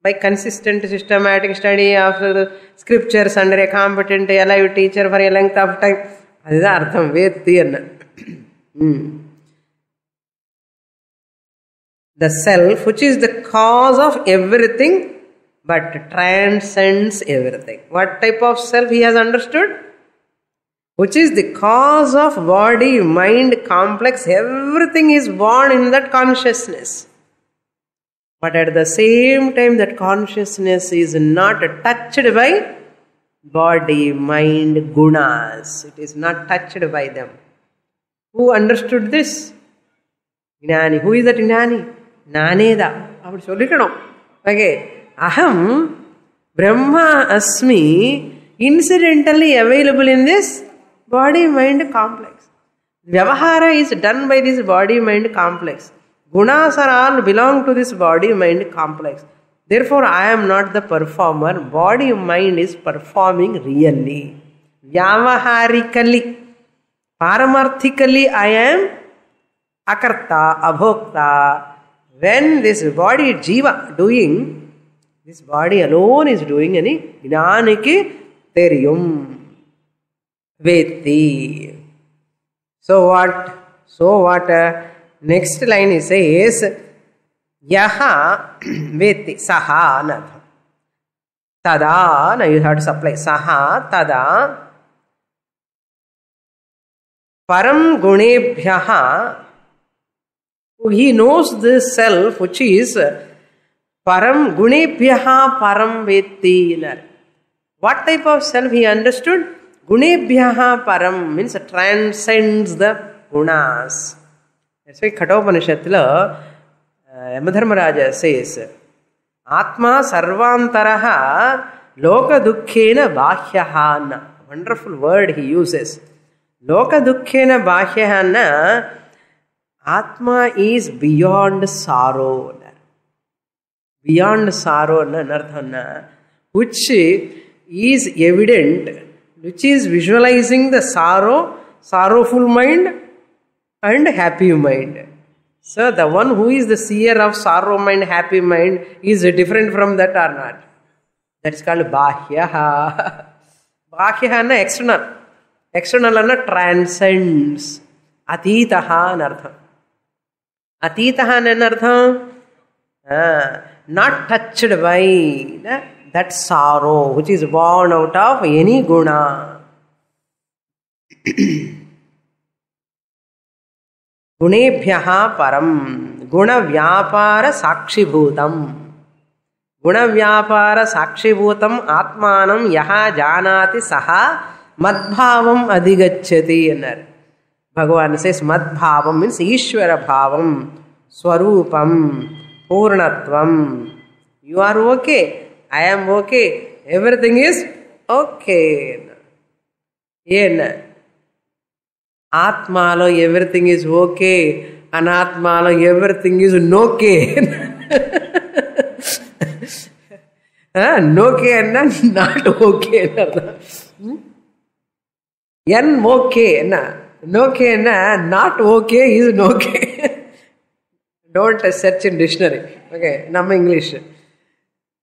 By consistent systematic study of the scriptures under a competent alive teacher for a length of time. That is artham, Veti na. The self, which is the cause of everything, but transcends everything. What type of self he has understood? Which is the cause of body, mind, complex. Everything is born in that consciousness. But at the same time, that consciousness is not touched by body, mind, gunas. It is not touched by them. Who understood this? Jnani. Who is that Jnani? Naneda. அப்படி சொல்லிக்கணும். Okay. Aham Brahma Asmi, incidentally available in this body-mind complex. Vyavahara is done by this body-mind complex. Gunas are all belong to this body-mind complex. Therefore, I am not the performer. Body-mind is performing really. Vyavaharically. Paramarthically, I am akarta, abhokta. When this body jiva doing, this body alone is doing any gnaniki teriyum vetti. So what? Next line is says yaha vetti saha anartha. Tada, now you have to supply saha tada param gunebhyaha. He knows this self which is param gunebhyaha param vetti. What type of self he understood? Gunebhyaha param means transcends the gunas. That's why Kathopanishadla Yamadharmaraja says Atma sarvantaraha loka dukkhena bhyaha. Wonderful word he uses. Loka dukkhena bhyaha. Atma is beyond sorrow. Beyond sorrow, which is evident, which is visualizing the sorrowful mind and happy mind. So the one who is the seer of sorrow mind, happy mind is different from that or not? That is called bhyaha. Bhyaha is external. External is transcends. Atitaha anartha. Atitaha anartha. Not touched by that sorrow which is born out of any guna. Gunebhyaha param guna vyapara sakshibhutam. Guna vyapara sakshibhutam atmanam yaha janati saha madbhavam adhigacchati. Bhagavan says madbhavam means Ishvara bhavam, swarupam, purnatvam. You are okay, I am okay, everything is okay. Yen Atmalo everything is okay, Anatmalo everything is no-okay. No-okay and not okay. Yen okay, no-okay and not okay is no-okay. Don't search in dictionary. Okay, nam English.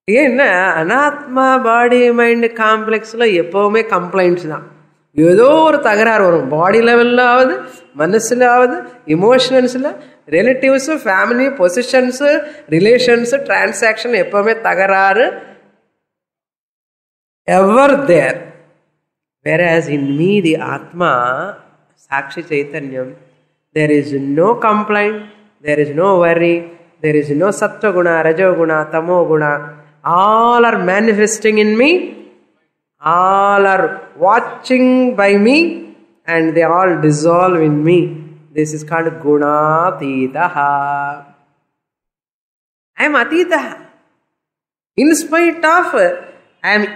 Anatma body mind complex la eppovume complaints da. Edo or tagarar varum. Body level la avadu, manasula avadu, emotions la, relatives, family, positions, relations, transaction eppovume tagarar ever there. Whereas in me, the Atma, Sakshi Chaitanyam, there is no complaint, there is no worry, there is no Sattva Guna, Rajo Guna, Tamo Guna. All are manifesting in me, all are watching by me, and they all dissolve in me. This is called Gunatitaha. I am Atitaha. In spite of, I am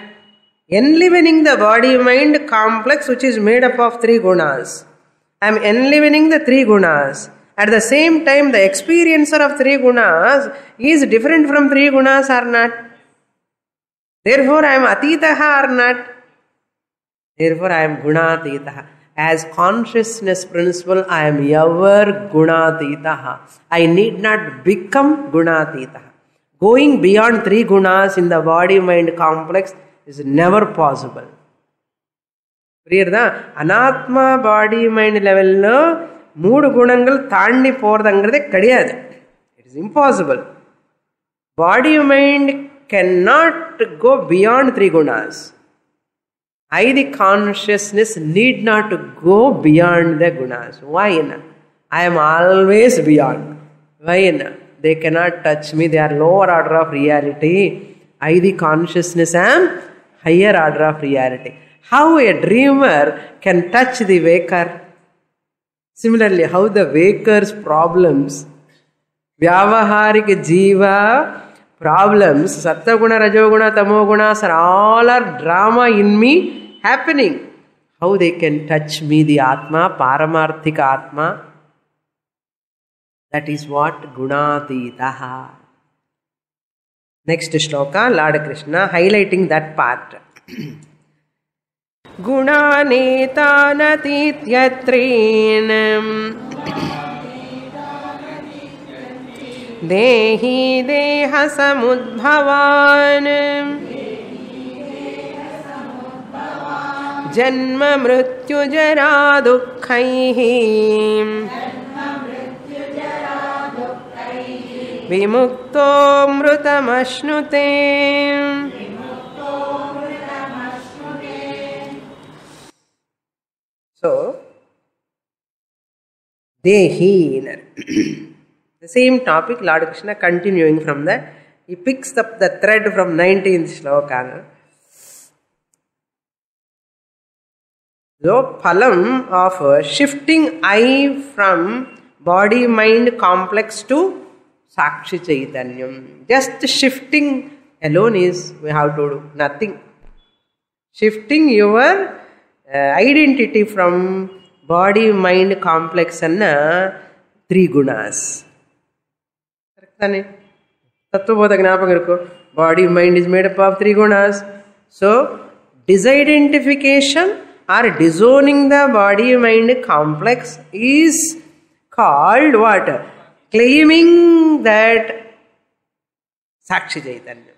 enlivening the body-mind complex which is made up of three gunas. I am enlivening the three gunas. At the same time, the experiencer of three gunas is different from three gunas or not. Therefore, I am Atitaha or not. Therefore, I am Gunatitaha. As consciousness principle, I am ever Gunatitaha. I need not become Gunatitaha. Going beyond three gunas in the body-mind complex is never possible. Priyarda, Anatma body-mind level lo, moodu gunangal thandi poradangradhe kadiyadu. It is impossible. Body-mind cannot go beyond three gunas. I, the consciousness, need not go beyond the gunas. Why? I am always beyond. Why? They cannot touch me. They are lower order of reality. I, the consciousness, am higher order of reality. How a dreamer can touch the waker? Similarly, how the waker's problems, Vyavaharika Jiva problems, Sattva-guna, Rajoguna, Tamo-gunas are all are drama in me happening. How they can touch me, the Atma, Paramarthika Atma? That is what Gunatitaha. Next shloka, Lord Krishna highlighting that part. Gunanetanatit yatrenam देहि देह समुद्भवान् जन्म मृत्यु जरा दुःखैः विमुक्तो मृतमश्नुते. So, Dehi. The same topic, Lord Krishna continuing from that. He picks up the thread from 19th shloka. So, phalam of shifting I from body-mind complex to Sakshi Chaitanyam. Just shifting alone is we have to do nothing. Shifting your identity from body-mind complex and three gunas. Correct? Tattva gnapakam irukku. Body-mind is made up of three gunas. So, disidentification or disowning the body-mind complex is called what? Claiming that Sakshi Chaitanya.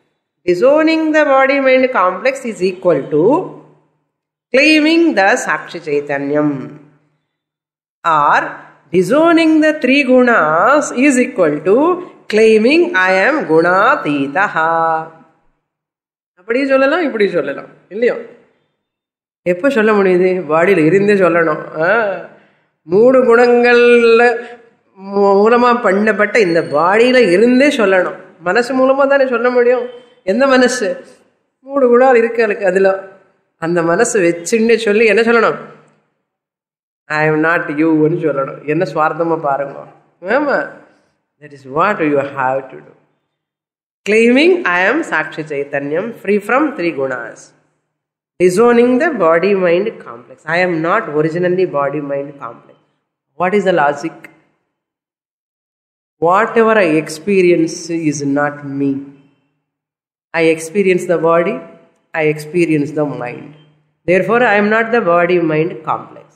Disowning the body-mind complex is equal to claiming the Sakshi Chaitanyam. Or disowning the three gunas is equal to claiming I am Gunatitaha. அப்படி சொல்லலாம் இப்படி சொல்லலாம் இல்லையோ? எப்போ சொல்ல முடியுது? பாடியில் இருந்தே சொல்லணும். மூணு குணங்கள் மூலமாக பண்ணப்பட்ட இந்த பாடியில் இருந்தே சொல்லணும். மனசு மூலமாக தானே சொல்ல முடியும். எந்த மனசு? மூணு குணம் இருக்கு அதில். அந்த மனசு வச்சுன்னே சொல்லி என்ன சொல்லணும்? ஐ எம் நாட் யூன்னு சொல்லணும். என்ன சுவார்த்தமாக பாருங்க. ஆமாம், that is what you have to do. Claiming I am சாட்சி சைத்தன்யம் ஃப்ரீ ஃப்ரம் த்ரீ குணாஸ். Disowning the body-mind complex. I am not originally body-mind complex. What is the logic? Whatever I experience is not me. I experience the body, I experience the mind. Therefore, I am not the body-mind complex.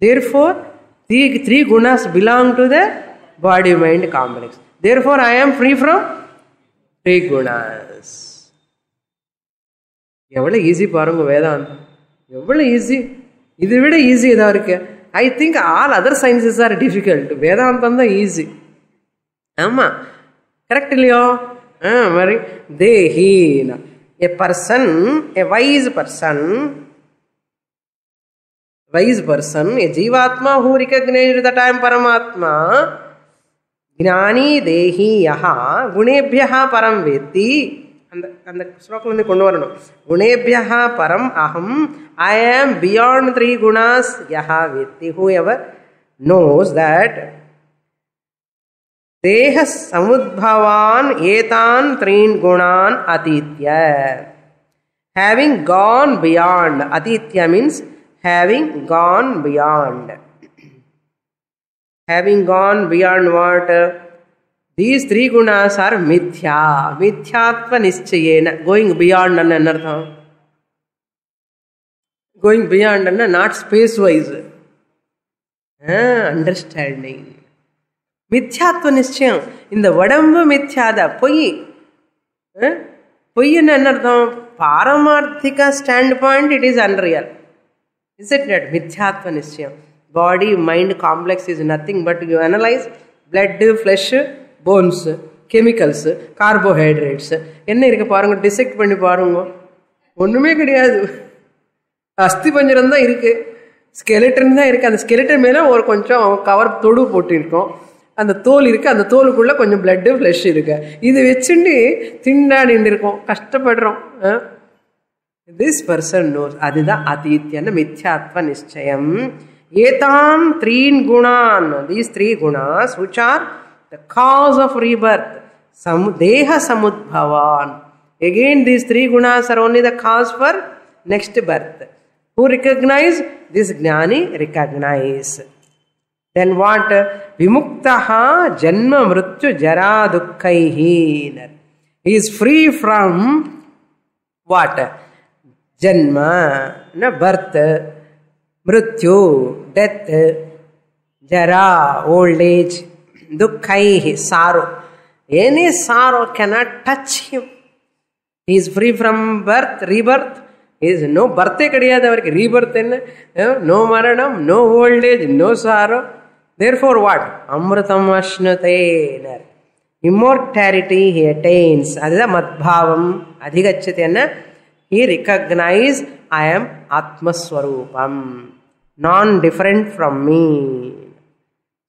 Therefore, the three gunas belong to the body-mind complex. Therefore, I am free from three gunas. எவ்வளோ easy பாருங்க வேதாந்தம். எவ்வளோ easy. இதை விட easy எதாவது இருக்கு? I think all other sciences are difficult. Vedanta தான் easy. ஆமாம், correct இல்லையோ? மாதிரி தேஹீனா a person, a wise person, a jivatma who recognized that I am Paramatma, gnani dehi yaha gunebhyaha param vetti. அந்த ஸ்லோகம் கொண்டு வரணும். குணேபியா பரம் அகம், ஐ ஆம் பியாண்ட் த்ரீ குணாஸ் யஹா வெத்தி, whoever knows that தேஹ சமுத்பவான் ஏதான் த்ரீன் குணான் அதீத்ய. Having gone beyond, aditya means having gone beyond. Having gone beyond what? These three gunas are mithya. Mithyatva nischayena. Going beyond and anartham. Going beyond and not space wise. Understanding. Mithyatva nischayam. In the vadamba mithyada. Poi and anartham. Paramarthika standpoint, it is unreal. Is it not? Mithyatva nischayam. Body, mind complex is nothing but you analyze blood, flesh, bones, chemicals, carbohydrates. என்ன இருக்கு பாருங்க, dissect பண்ணி பாருங்க. ஒன்றுமே கிடையாது. அஸ்தி பஞ்சரம் தான் இருக்கு, ஸ்கெலிட்டன் தான் இருக்கு. அந்த ஸ்கெலிட்டன் மேலே ஒரு கொஞ்சம் கவர் தொடு போட்டிருக்கோம். அந்த தோல் இருக்கு, அந்த தோலுக்குள்ள கொஞ்சம் பிளட்டு ஃப்ளஷ் இருக்கு. இது வச்சுட்டு திண்டாடிட்டு இருக்கோம், கஷ்டப்படுறோம். This person knows. அதுதான் அதீத்யன மித்யாத்வ நிச்சயம். ஏதாம் த்ரீன் குணான், தீஸ் த்ரீ குணாஸ் which are the cause of rebirth, deha samudbhavan. Again these three gunas are only the cause for next birth. Who recognize? This jnani recognize. Then what? Vimuktaha janma mrityu jara dukkaihi. He is free from what? Janma, birth, mrityu, death, jara, old age, dukkaihi, sorrow. Any sorrow cannot touch him. He is free from birth, rebirth. He is no birth kadiyadu avarku, rebirth enna, no maranam, no old age, no sorrow. Therefore what? Amritam ashnate. Immortality he attains. Adida madbhavam adhigachyate enna. He recognizes I am Atma Swarupam, non-different from me.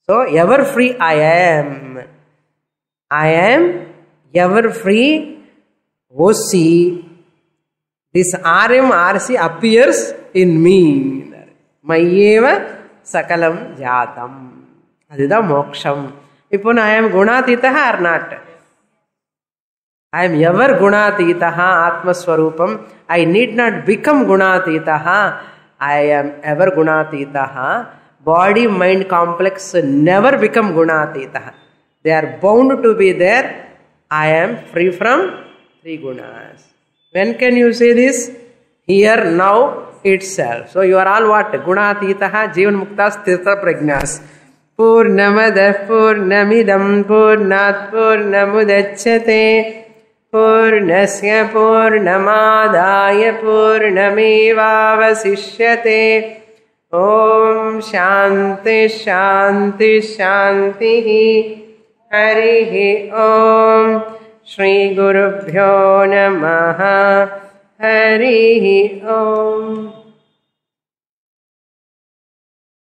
So ever free I am. I am ever free. OC, this RM RC appears in me. Mayeva sakalam jatam. Adida moksham. Ipon I am gunatitaha or not? I am ever gunatitaha Atma Swarupam. I need not become gunatitaha. I am ever gunatitaha. Body mind complex never become gunatitaha. They are bound to be there. I am free from three gunas. When can you say this? Here, now, itself. So you are all what? Gunatitaha, Jivan Muktas, Tirtha Prajnas. Purnamadah Purnamidam Purnat Purnamudachyate Purnasya Purnamadaya Purnamevavasishyate. Om Shanti Shanti Shanti. Harihi Om. Shri Gurubhyo Namaha. Harihi Om.